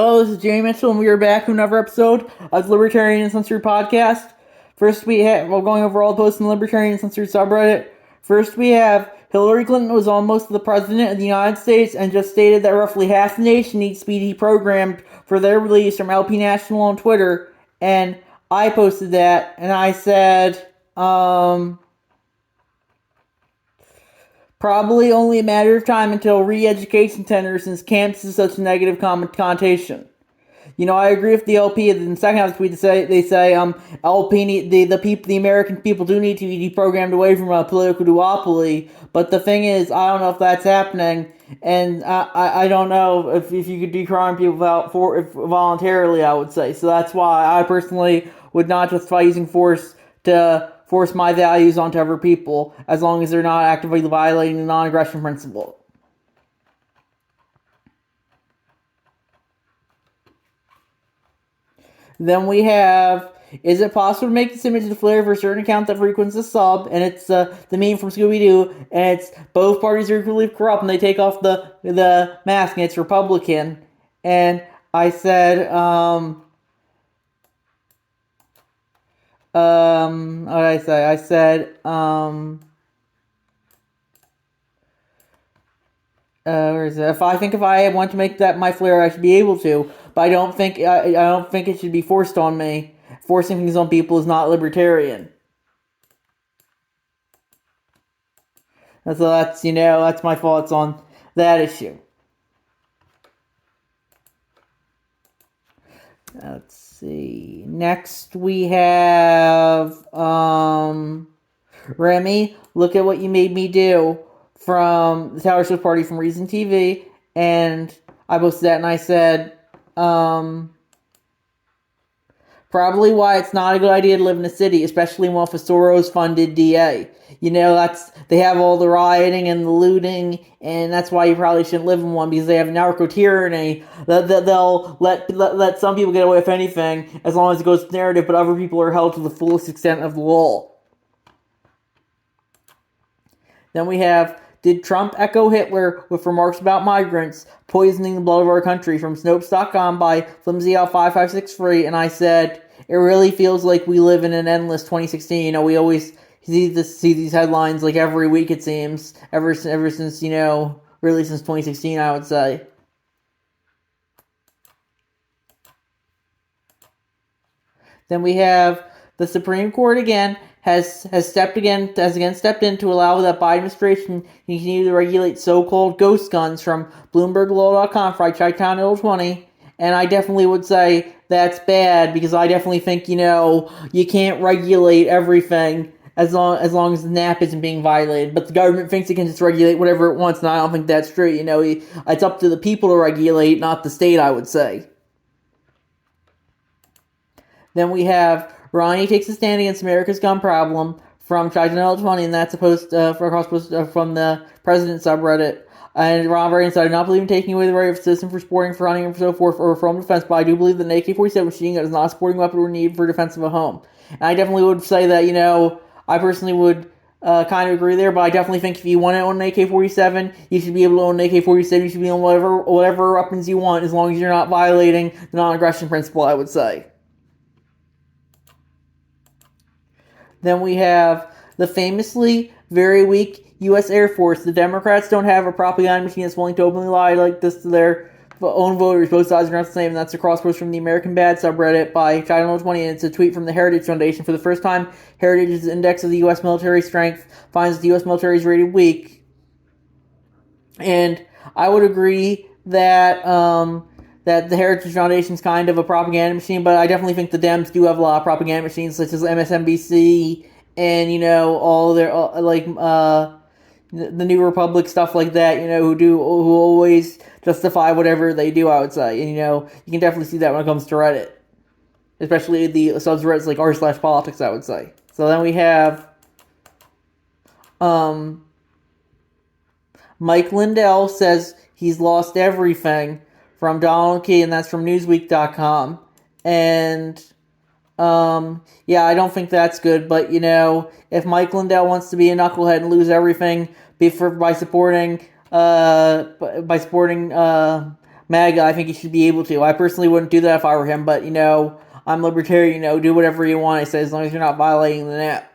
Hello, this is Jamie Mitchell, and we are back to another episode of the Libertarian Uncensored podcast. First, we're going over all the posts in the Libertarian Uncensored subreddit. First, we have Hillary Clinton was almost the president of the United States and just stated that roughly half the nation needs to be deprogrammed for their release from LP National on Twitter. And I posted that, and I said, probably only a matter of time until re-education centers, since camps is such a negative connotation. I agree with the LP. In the second half of the tweet, they say LP the American people do need to be deprogrammed away from a political duopoly. But the thing is, I don't know if that's happening, and I don't know if you could deprogram people voluntarily. I would say so. That's why I personally would not justify using force to force my values onto other people, as long as they're not actively violating the non-aggression principle. Then we have, is it possible to make this image the flare for a certain account that frequents a sub? And it's the meme from Scooby-Doo, and it's both parties are equally corrupt, and they take off the mask, and it's Republican. And I said, what did I say? I said, where is it? If I want to make that my flair, I should be able to, but I don't think it should be forced on me. Forcing things on people is not libertarian. So that's my thoughts on that issue. Let's see. Next we have Remy. Look at what you made me do, from the Tower Shift Party from Reason TV, and I posted that and I said, probably why it's not a good idea to live in a city, especially one with a Soros-funded DA. They have all the rioting and the looting, and that's why you probably shouldn't live in one, because they have narco-tyranny. They'll let some people get away with anything, as long as it goes to narrative, but other people are held to the fullest extent of the law. Then we have, did Trump echo Hitler with remarks about migrants poisoning the blood of our country, from Snopes.com by FlimsyL5563, and I said, it really feels like we live in an endless 2016. We always see these headlines like every week, it seems, ever since, really since 2016, I would say. Then we have the Supreme Court again has stepped in to allow that Biden administration continue to regulate so-called ghost guns, from BloombergLaw.com for Chi-Town 20, and I definitely would say that's bad, because I definitely think you can't regulate everything as long as the NAP isn't being violated. But the government thinks it can just regulate whatever it wants, and I don't think that's true. It's up to the people to regulate, not the state, I would say. Then we have Ronnie takes a stand against America's gun problem, from Chi-Town 20, and that's a post from the President subreddit. And Ron Reagan said, I do not believe in taking away the right of a citizen for sporting, for hunting, and so forth, or for home defense, but I do believe that an AK-47 machine gun is not a sporting weapon or needed for defense of a home. And I definitely would say that, I personally would kind of agree there, but I definitely think if you want to own an AK-47, you should be able to own an AK-47. You should be able to own whatever weapons you want, as long as you're not violating the non-aggression principle, I would say. Then we have the famously very weak U.S. Air Force. The Democrats don't have a propaganda machine that's willing to openly lie like this to their own voters. Both sides are not the same, and that's a cross post from the American Bad subreddit by Chi-Town 20, and it's a tweet from the Heritage Foundation. For the first time, Heritage's index of the U.S. military strength finds the U.S. military is rated weak. And I would agree that that the Heritage Foundation is kind of a propaganda machine, but I definitely think the Dems do have a lot of propaganda machines, such as MSNBC and all their the New Republic, stuff like that. Who always justify whatever they do, I would say. And you can definitely see that when it comes to Reddit, especially the subreddits like r/politics, I would say. So then we have Mike Lindell says he's lost everything, from Donald Key, and that's from Newsweek.com. And yeah, I don't think that's good. But if Mike Lindell wants to be a knucklehead and lose everything by supporting MAGA, I think he should be able to. I personally wouldn't do that if I were him, but, I'm libertarian, do whatever you want, I say, as long as you're not violating the net.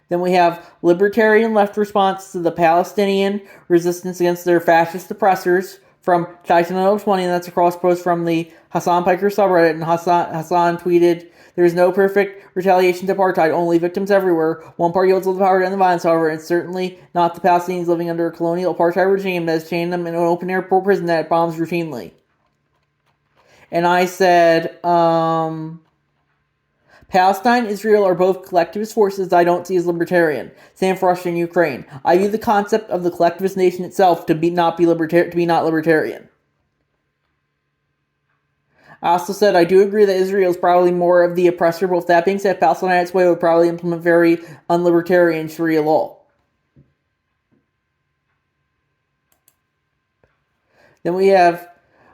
Then we have libertarian left response to the Palestinian resistance against their fascist oppressors from China 20, and that's a cross post from the Hassan Piker subreddit, and Hassan tweeted, "There is no perfect retaliation to apartheid, only victims everywhere. One party holds all the power to end the violence, however, and it's certainly not the Palestinians living under a colonial apartheid regime that has chained them in an open-air prison that bombs routinely." And I said, Palestine, Israel are both collectivist forces I don't see as libertarian. Same for Russia and Ukraine. I view the concept of the collectivist nation itself to be not libertarian. I also said I do agree that Israel is probably more of the oppressor, but with that being said, Palestine on its way would probably implement very unlibertarian Sharia law. Then we have,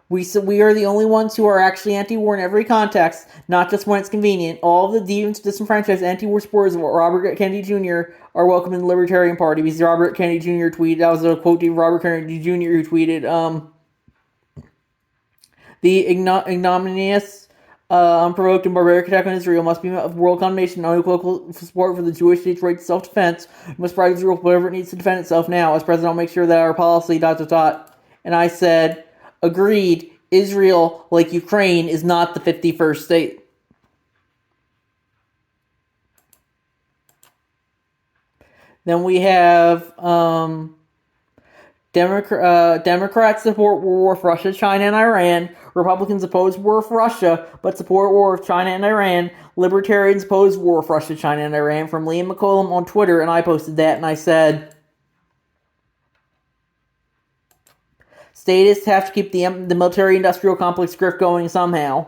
we are the only ones who are actually anti-war in every context, not just when it's convenient. All of the deviants, disenfranchised, anti-war supporters of Robert Kennedy Jr. are welcome in the Libertarian Party, because Robert Kennedy Jr. tweeted, that was a quote to Robert Kennedy Jr. who tweeted, the ignominious, unprovoked, and barbaric attack on Israel must be met with world condemnation and unequivocal support for the Jewish state's right to self-defense. We must provide Israel whatever it needs to defend itself now. As president, I'll make sure that our policy, ... And I said, agreed, Israel, like Ukraine, is not the 51st state. Then we have Democrats support war with Russia, China, and Iran. Republicans oppose war with Russia, but support war with China and Iran. Libertarians oppose war with Russia, China, and Iran. From Liam McCollum on Twitter, and I posted that, and I said, statists have to keep the military-industrial complex grift going somehow.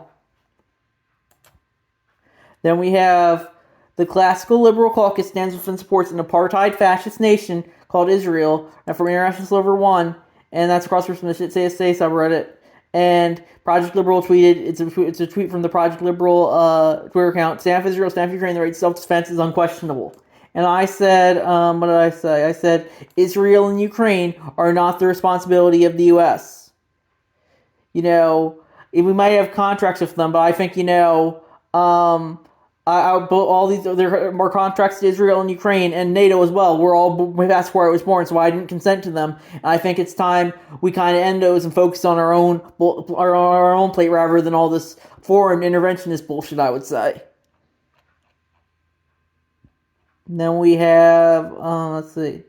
Then we have the classical liberal caucus stands with and supports an apartheid fascist nation called Israel, and from International Silver 1, and that's across from the CSA subreddit. And Project Liberal tweeted, it's a tweet from the Project Liberal Twitter account, stand for Israel, stand for Ukraine, the right to self-defense is unquestionable. And I said, what did I say? I said, Israel and Ukraine are not the responsibility of the U.S. We might have contracts with them, but I think, all these, there are more contracts to Israel and Ukraine and NATO as well. That's where I was born, so I didn't consent to them. And I think it's time we kind of end those and focus on our own plate rather than all this foreign interventionist bullshit, I would say. And then we have, let's see.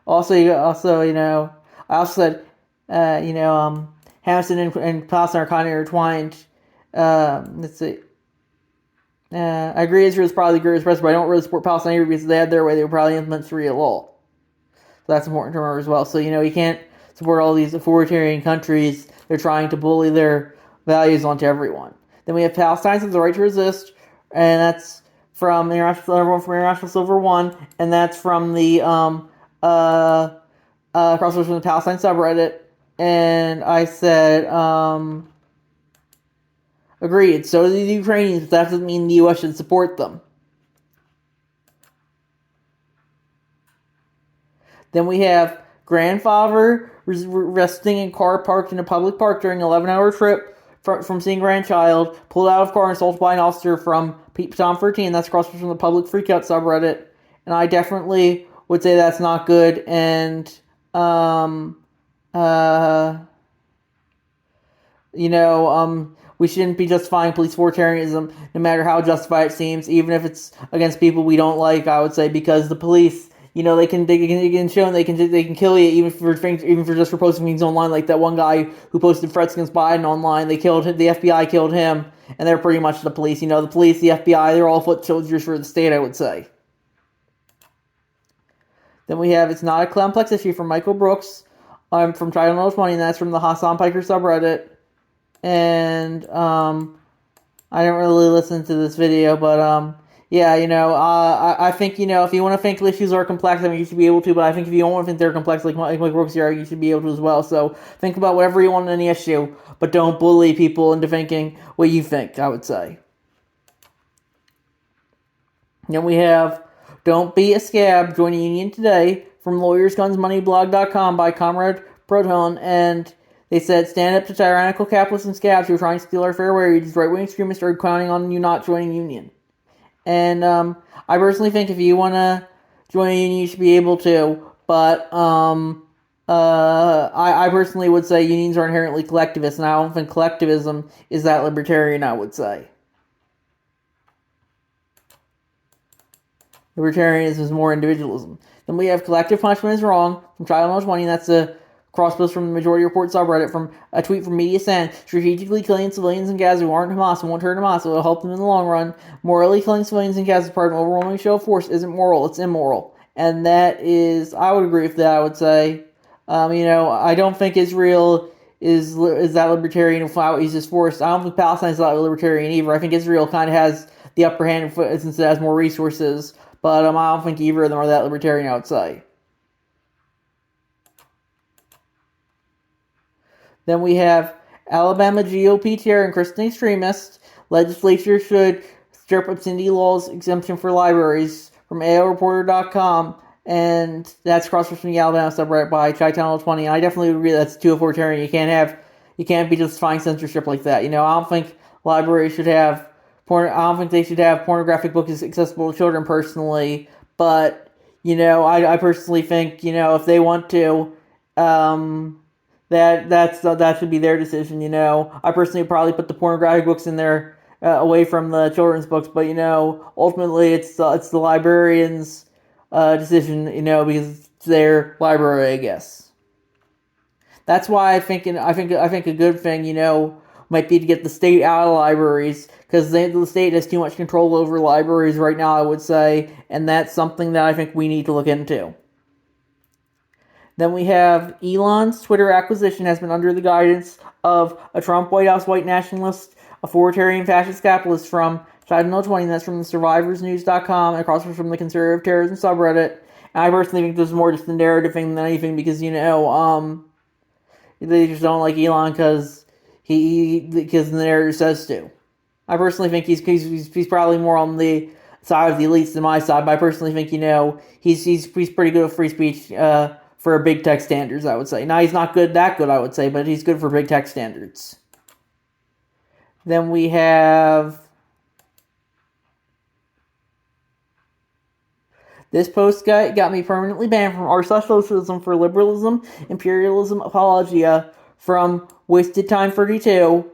Also, I also said, Hamilton and Palestine are kind of intertwined. Let's see. I agree Israel is probably the greatest oppressor, but I don't really support Palestine either because they had their way, they would probably implement Sharia law. So that's important to remember as well. So, you can't support all these authoritarian countries. They're trying to bully their values onto everyone. Then we have Palestinians have the right to resist, and that's from International Silver 1, and that's from the crossover from the Palestine subreddit. And I said, agreed. So do the Ukrainians, but that doesn't mean the U.S. should support them. Then we have grandfather resting in car parked in a public park during an 11-hour trip from seeing grandchild, pulled out of car and assaulted by an officer from Tom 13. That's across from the public freakout subreddit. And I definitely would say that's not good. And, we shouldn't be justifying police authoritarianism, no matter how justified it seems, even if it's against people we don't like, I would say, because the police, they can show and they can kill you even for just for posting things online, like that one guy who posted threats against Biden online. The FBI killed him, and they're pretty much the police. The police, the FBI, they're all foot soldiers for the state, I would say. Then we have It's Not a Complex Issue from Michael Brooks, from China 20, and that's from the Hassan Piker subreddit. And I don't really listen to this video, but I think if you want to think issues are complex, you should be able to. But I think if you don't want to think they're complex, like Brooks here, you should be able to as well. So think about whatever you want on the issue, but don't bully people into thinking what you think, I would say. Then we have Don't Be a Scab, join a union today, from LawyersGunsMoneyBlog.com by Comrade Proton, and they said, stand up to tyrannical capitalists and scabs who are trying to steal our fair wage. Right-wing extremists are counting on you not joining union. And I personally think if you want to join a union, you should be able to. But I personally would say unions are inherently collectivist, and I don't think collectivism is that libertarian, I would say. Libertarianism is more individualism. Then we have collective punishment is wrong from Child 20. That's a crosspost from the Majority Report subreddit from a tweet from Media Sand. Strategically killing civilians in Gaza who aren't Hamas and won't hurt Hamas. It will help them in the long run. Morally killing civilians in Gaza as part of an overwhelming show of force isn't moral, it's immoral. And that is, I would agree with that, I would say. I don't think Israel is that libertarian without uses force. I don't think Palestine is that libertarian either. I think Israel kind of has the upper hand since it has more resources. But I don't think either of them are that libertarian, I would say. Then we have Alabama GOP chair and Christian extremist. Legislature should strip obscenity laws exemption for libraries from AOReporter.com. And that's cross from the Alabama subreddit by Chi-Channel 20. And I definitely agree that's too authoritarian. You can't be justifying censorship like that. I don't think libraries should have I don't think they should have pornographic books accessible to children personally, but, I personally think, if they want to, that should be their decision, I personally would probably put the pornographic books in there, away from the children's books, but, ultimately it's the librarian's, decision, because it's their library, I guess. That's why I think a good thing, might be to get the state out of libraries, because the state has too much control over libraries right now, I would say, and that's something that I think we need to look into. Then we have Elon's Twitter acquisition has been under the guidance of a Trump White House white nationalist, authoritarian fascist capitalist from China 20, that's from the survivorsnews.com, and across from the conservative terrorism subreddit. And I personally think this is more just a narrative thing than anything, because, they just don't like Elon because the narrative says to. I personally think he's probably more on the side of the elites than my side, but I personally think, he's pretty good at free speech for big tech standards, I would say. Now, he's not that good, I would say, but he's good for big tech standards. Then we have... This post got me permanently banned from r/socialism for liberalism, imperialism, apologia from Wasted Time 32,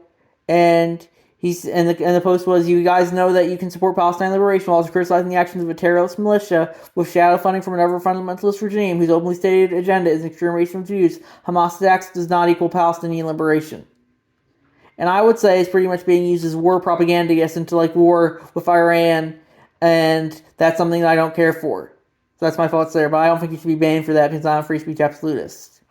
and the post was, you guys know that you can support Palestine liberation while criticizing the actions of a terrorist militia with shadow funding from another fundamentalist regime whose openly stated agenda is extermination of Jews. Hamas attacks does not equal Palestinian liberation. And I would say it's pretty much being used as war propaganda, into war with Iran, and that's something that I don't care for. So that's my thoughts there, but I don't think you should be banned for that because I'm a free speech absolutist.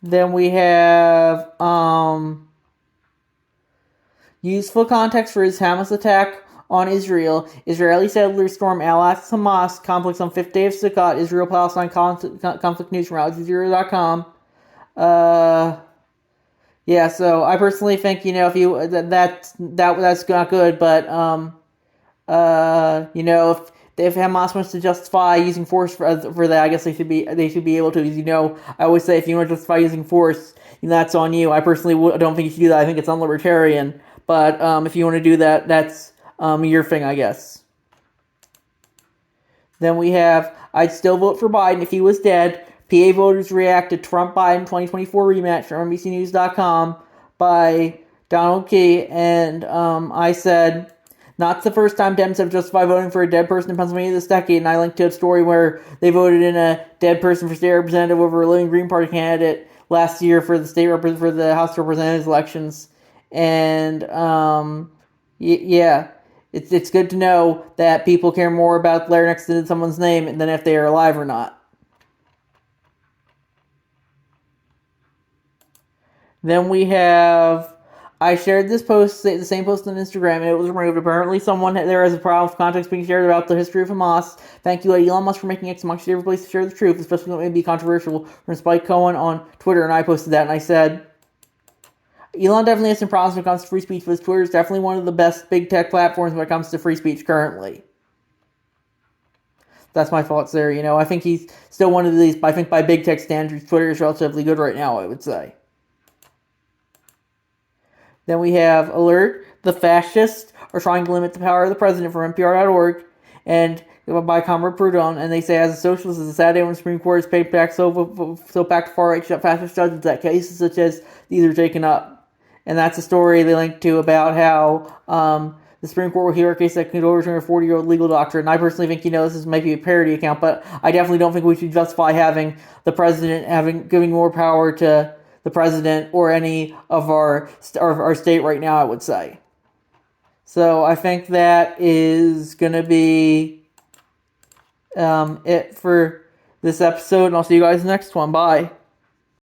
Then we have useful context for his Hamas attack on Israel. Israeli settlers storm Al-Aqsa Hamas complex on 5th day of Sukkot. Israel-Palestine conflict news from AlJazeera.com. Yeah, so I personally think, if you that's not good, but if Hamas wants to justify using force for that, I guess they should be able to. Because, I always say if you want to justify using force, that's on you. I personally don't think you should do that. I think it's unlibertarian. But if you want to do that, that's your thing, I guess. Then we have, I'd still vote for Biden if he was dead. PA voters react to Trump-Biden 2024 rematch from NBCNews.com by Donald Key. And I said, not the first time Dems have justified voting for a dead person in Pennsylvania this decade. And I linked to a story where they voted in a dead person for state representative over a living Green Party candidate last year for the House of Representatives elections. And yeah, it's good to know that people care more about the letter next to someone's name than if they are alive or not. Then we have, I shared this post, the same post on Instagram, and it was removed. Apparently there is a problem with context being shared about the history of Hamas. Thank you, Elon Musk, for making X amongst your favorite place to share the truth, especially when it may be controversial, from Spike Cohen on Twitter, and I posted that, and I said, Elon definitely has some problems when it comes to free speech, but Twitter is definitely one of the best big tech platforms when it comes to free speech currently. That's my thoughts there. I think he's still one of these. I think by big tech standards, Twitter is relatively good right now, I would say. Then we have Alert, the fascists are trying to limit the power of the president from NPR.org, and by Comrade Proudhon, and they say, as a socialist, it's a sad day when the Supreme Court has paid back so back to far-right fascist judgments that cases such as these are taken up. And that's a story they link to about how the Supreme Court will hear a case that could overturn a 40-year-old legal doctrine. And I personally think, this is maybe a parody account, but I definitely don't think we should justify having the president giving more power to the president or any of our state right now, I would say. So I think that is going to be it for this episode, and I'll see you guys in the next one. Bye.